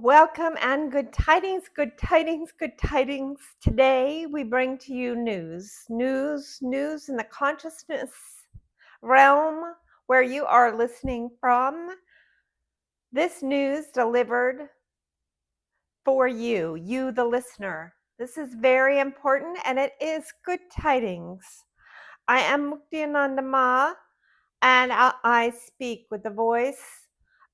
Welcome and good tidings, good tidings, good tidings. Today we bring to you news in the consciousness realm where you are listening from. This news delivered for you the listener. This is very important and it is good tidings. I am Mukti Ananda Ma and I speak with the voice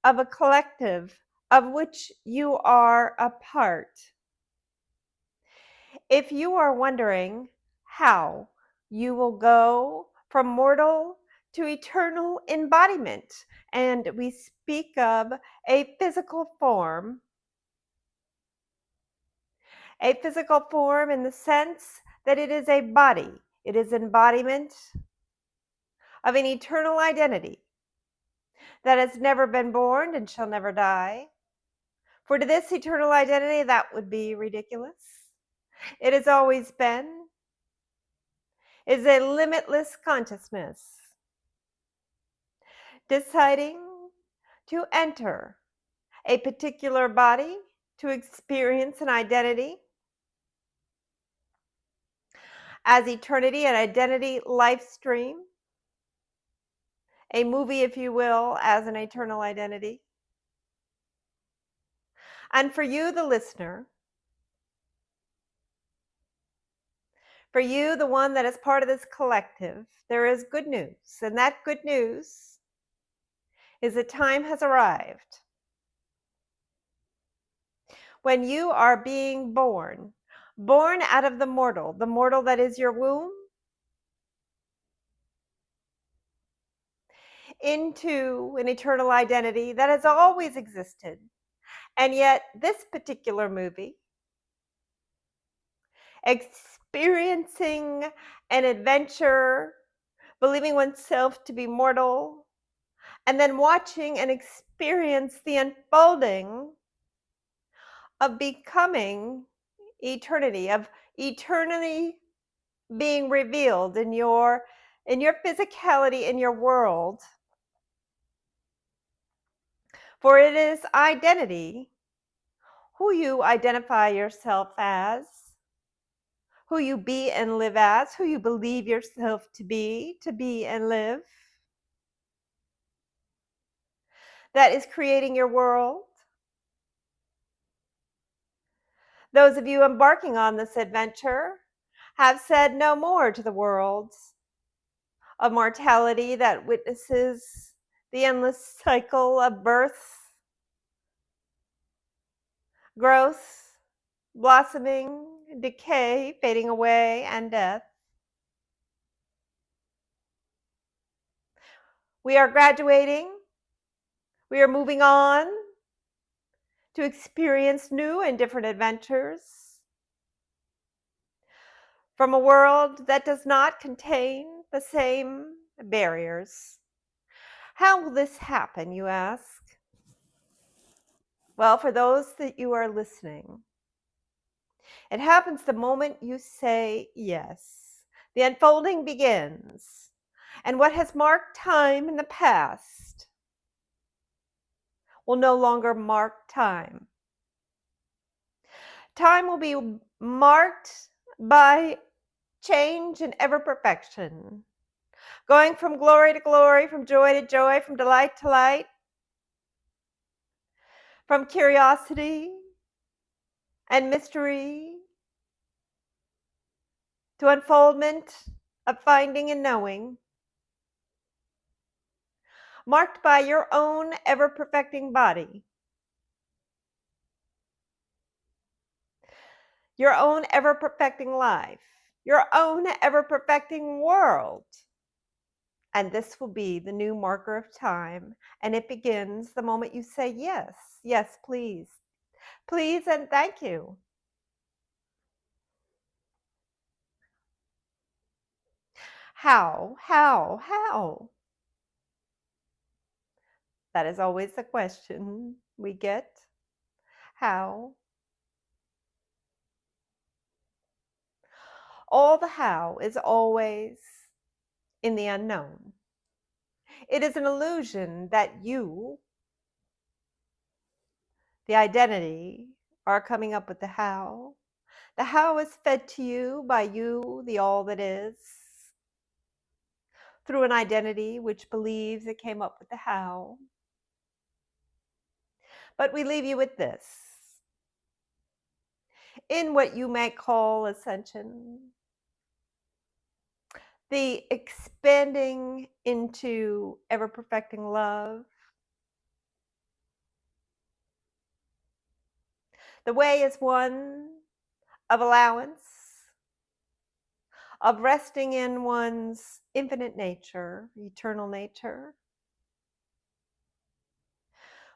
of a collective of which you are a part. If you are wondering how you will go from mortal to eternal embodiment, and we speak of a physical form in the sense that it is a body, it is embodiment of an eternal identity that has never been born and shall never die. For to this eternal identity, that would be ridiculous. It has always been, is a limitless consciousness, deciding to enter a particular body to experience an identity as eternity, an identity life stream, a movie, if you will, as an eternal identity. And for you, the listener, for you, the one that is part of this collective, there is good news. And that good news is that time has arrived when you are being born out of the mortal that is your womb, into an eternal identity that has always existed. And yet, this particular movie, experiencing an adventure, believing oneself to be mortal, and then watching and experience the unfolding of becoming eternity, of eternity being revealed in your physicality, in your world. For it is identity, who you identify yourself as, who you be and live as, who you believe yourself to be and live, that is creating your world. Those of you embarking on this adventure have said no more to the world of mortality that witnesses the endless cycle of birth, growth, blossoming, decay, fading away, and death. We are graduating. We are moving on to experience new and different adventures from a world that does not contain the same barriers. How will this happen, you ask? Well, for those that you are listening, it happens the moment you say yes. The unfolding begins, and what has marked time in the past will no longer mark time. Time will be marked by change and ever perfection, going from glory to glory, from joy to joy, from delight to light, from curiosity and mystery to unfoldment of finding and knowing, marked by your own ever perfecting body, your own ever perfecting life, your own ever perfecting world. And this will be the new marker of time. And it begins the moment you say yes, yes, please, please, and thank you. How? That is always the question we get. How? All the how is always in the unknown. It is an illusion that you the identity, are coming up with the how. The how is fed to you by you, the all that is, through an identity which believes it came up with the how. But we leave you with this. In what you may call ascension, the expanding into ever perfecting love, the way is one of allowance, of resting in one's infinite nature, eternal nature.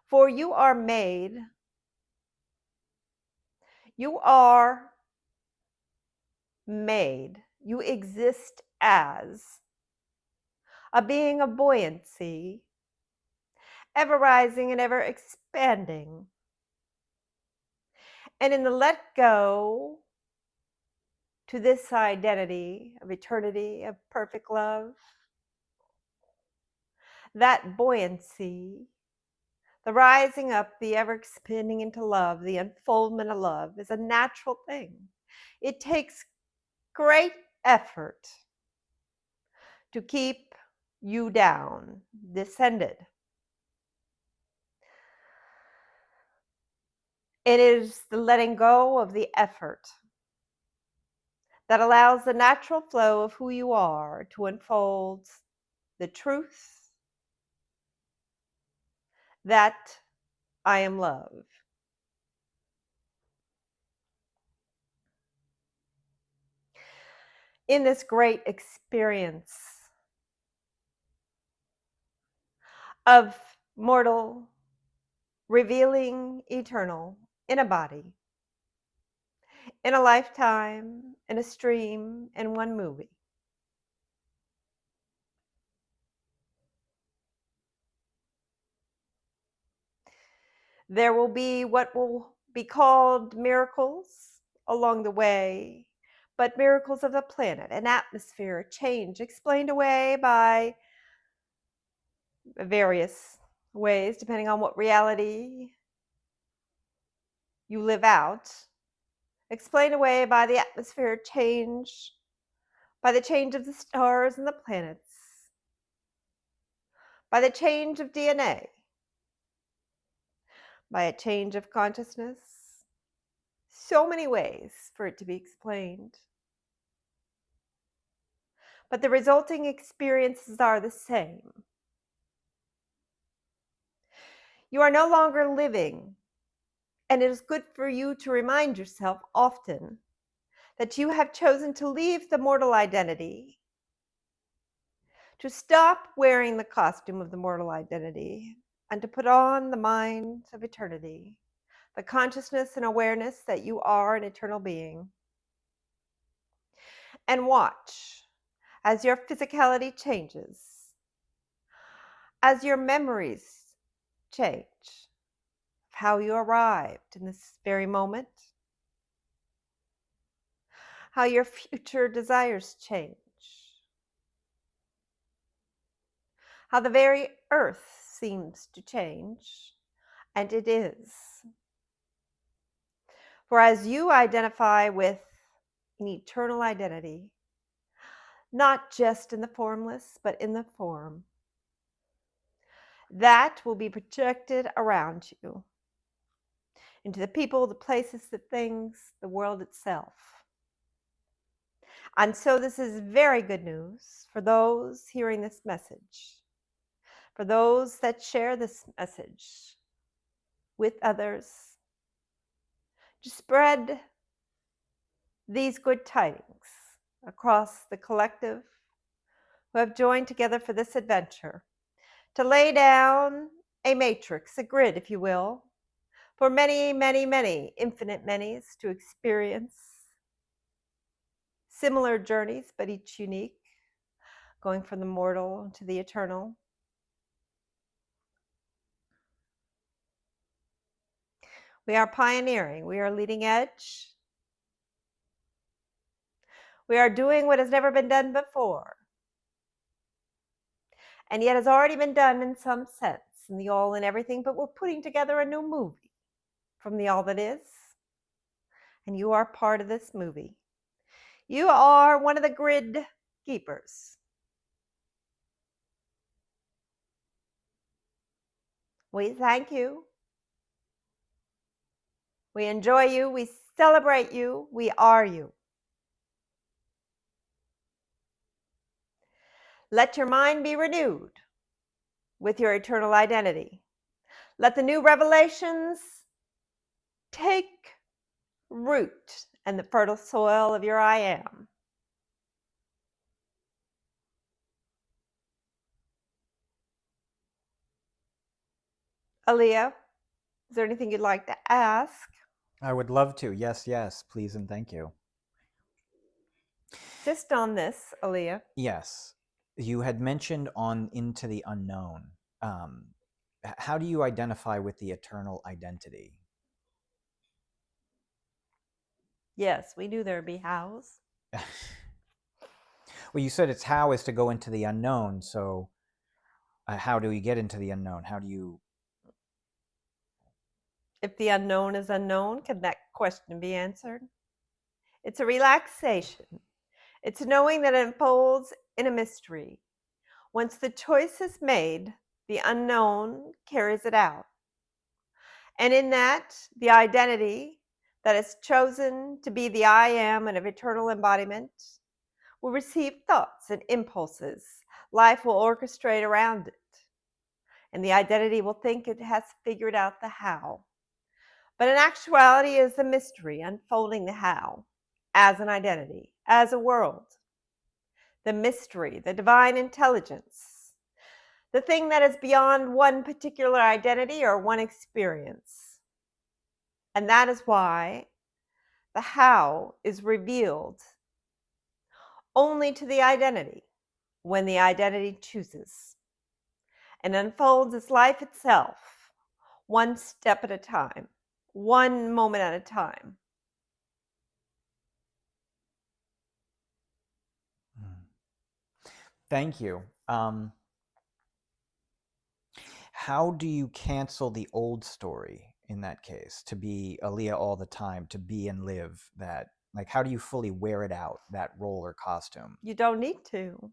For you are made, you are made, you exist as a being of buoyancy, ever rising and ever expanding. And in the let go to this identity of eternity, of perfect love, that buoyancy, the rising up, the ever expanding into love, the unfoldment of love is a natural thing. It takes great effort to keep you down, descended. It is the letting go of the effort that allows the natural flow of who you are to unfold the truth that I am love. In this great experience of mortal revealing eternal in a body, in a lifetime, in a stream, in one movie, there will be what will be called miracles along the way, but miracles of the planet, an atmosphere, a change explained away by various ways, depending on what reality you live out, explained away by the atmosphere change, by the change of the stars and the planets, by the change of DNA, by a change of consciousness. So many ways for it to be explained. But the resulting experiences are the same. You are no longer living, and it is good for you to remind yourself often that you have chosen to leave the mortal identity, to stop wearing the costume of the mortal identity, and to put on the mind of eternity, the consciousness and awareness that you are an eternal being. And watch as your physicality changes, as your memories change, how you arrived in this very moment, how your future desires change, how the very earth seems to change, and it is. For as you identify with an eternal identity, not just in the formless, but in the form, that will be projected around you into the people, the places, the things, the world itself. And so this is very good news for those hearing this message, for those that share this message with others, to spread these good tidings across the collective who have joined together for this adventure, to lay down a matrix, a grid, if you will, for many, many, many infinite manys to experience similar journeys, but each unique, going from the mortal to the eternal. We are pioneering. We are leading edge. We are doing what has never been done before, and yet has already been done in some sense, in the all and everything, but we're putting together a new movie. from the all that is, and you are part of this movie. You are one of the grid keepers. We thank you. We enjoy you. We celebrate you. We are you. Let your mind be renewed with your eternal identity. Let the new revelations take root in the fertile soil of your I am. Aaliyah, is there anything you'd like to ask? I would love to. Yes, yes, please and thank you. Just on this, Aaliyah. Yes. You had mentioned on Into the Unknown. How do you identify with the eternal identity? Yes, we knew there'd be hows. Well, you said it's how is to go into the unknown. So how do you get into the unknown? How do you... If the unknown is unknown, can that question be answered? It's a relaxation. It's knowing that it unfolds in a mystery. Once the choice is made, the unknown carries it out. And in that, the identity that is chosen to be the I am and of eternal embodiment will receive thoughts and impulses. Life will orchestrate around it. And the identity will think it has figured out the how. But in actuality, it is the mystery unfolding the how as an identity, as a world. The mystery, the divine intelligence, the thing that is beyond one particular identity or one experience. And that is why the how is revealed only to the identity when the identity chooses and unfolds as life itself, one step at a time, one moment at a time. Thank you. How do you cancel the old story in that case? To be Aaliyah all the time, to be and live that, like, how do you fully wear it out, that role or costume? You don't need to.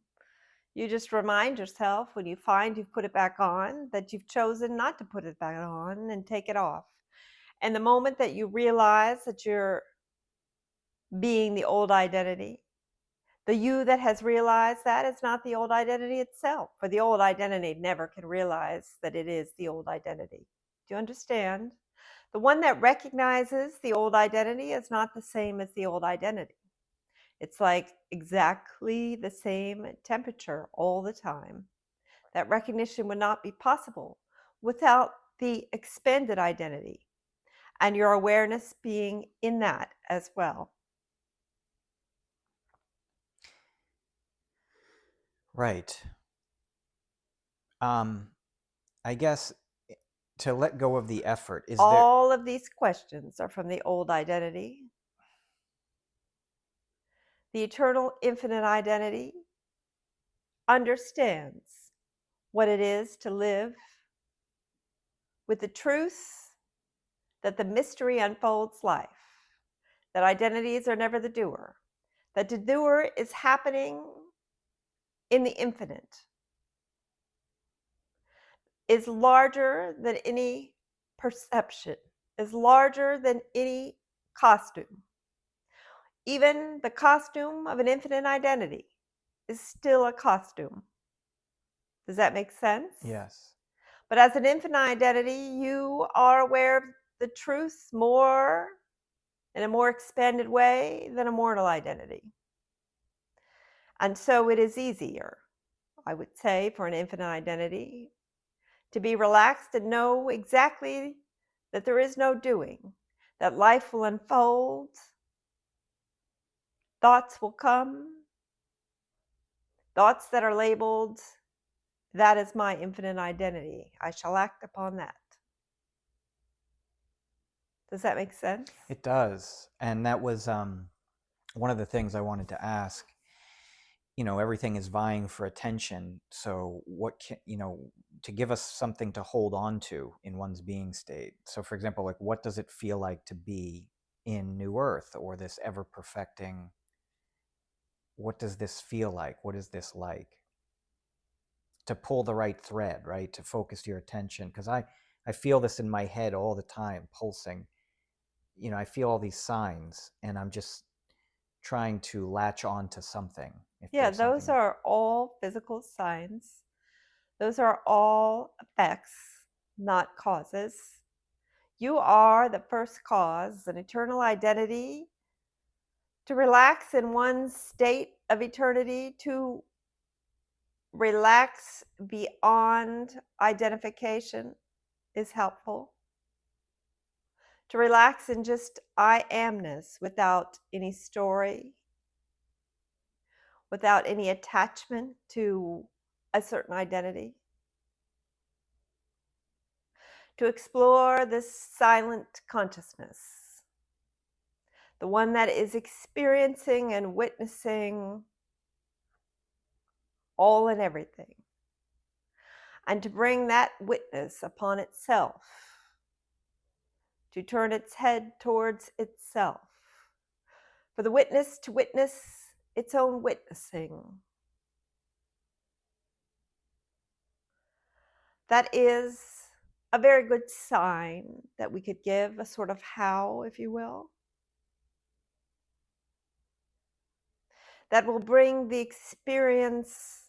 You just remind yourself when you find you've put it back on that you've chosen not to put it back on and take it off. And the moment that you realize that you're being the old identity, the you that has realized that is not the old identity itself, for the old identity never can realize that it is the old identity. Do you understand? The one that recognizes the old identity is not the same as the old identity. It's like exactly the same temperature all the time. That recognition would not be possible without the expanded identity and your awareness being in that as well. Right. I guess to let go of the effort, is there... All of these questions are from the old identity. The eternal infinite identity understands what it is to live with the truth that the mystery unfolds life, that identities are never the doer, that the doer is happening in the infinite, is larger than any perception, is larger than any costume. Even the costume of an infinite identity is still a costume. Does that make sense? Yes. But as an infinite identity, you are aware of the truth more in a more expanded way than a mortal identity. And so it is easier, I would say, for an infinite identity to be relaxed and know exactly that there is no doing, that life will unfold, thoughts will come, thoughts that are labeled, that is my infinite identity. I shall act upon that. Does that make sense? It does. And that was one of the things I wanted to ask. everything is vying for attention. So what can, to give us something to hold on to in one's being state. So for example, like, what does it feel like to be in New Earth, or this ever perfecting? What does this feel like? What is this like? To pull the right thread, right? To focus your attention. Because I feel this in my head all the time, pulsing. I feel all these signs, and I'm just trying to latch on to something. If Yeah, there's those something. are all physical signs. Those are all effects, not causes. You are the first cause, an eternal identity. To relax in one's state of eternity, to relax beyond identification is helpful. To relax in just I amness without any story, without any attachment to a certain identity. To explore this silent consciousness, the one that is experiencing and witnessing all and everything, and to bring that witness upon itself, to turn its head towards itself, for the witness to witness its own witnessing. That is a very good sign that we could give, a sort of how, if you will, that will bring the experience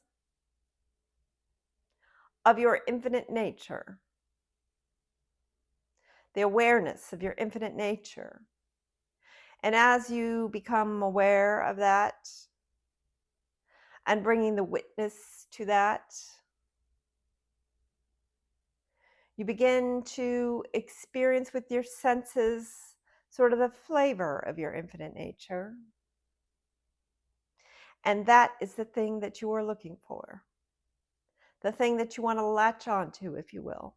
of your infinite nature, the awareness of your infinite nature. And as you become aware of that and bringing the witness to that, you begin to experience with your senses sort of the flavor of your infinite nature. And that is the thing that you are looking for, the thing that you want to latch onto, if you will.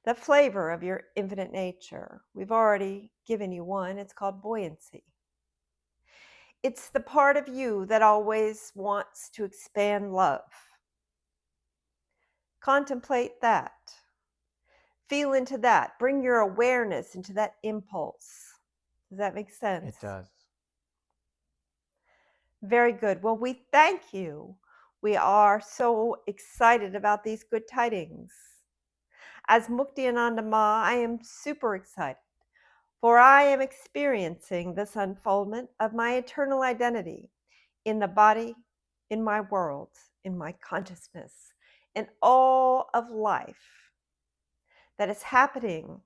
The flavor of your infinite nature. We've already given you one. It's called buoyancy. It's the part of you that always wants to expand love. Contemplate that. Feel into that. Bring your awareness into that impulse. Does that make sense? It does. Very good. Well, we thank you. We are so excited about these good tidings. As Mukti Ananda Ma, I am super excited, for I am experiencing this unfoldment of my eternal identity in the body, in my world, in my consciousness, in all of life that is happening